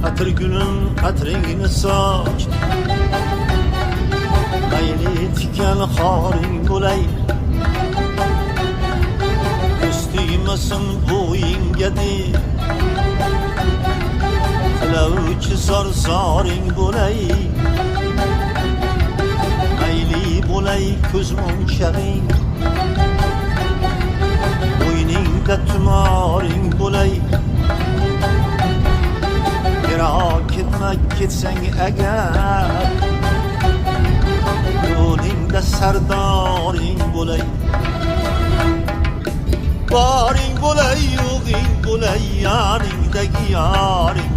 Qatır gülüm qatringni soch, mayli tikan xoring bo'lay. O'stigmasin bo'yingga deb, tilovchi sorsoring bo'lay. Mayli bo'lay ko'z monchag'ing, bo'yningda tumoring bo'lay. Yiroq ketsang agar, yo'lingda sardoring bo'lay. Boring bo'lay, yo'g'ing bo'lay, yoningdagi yoring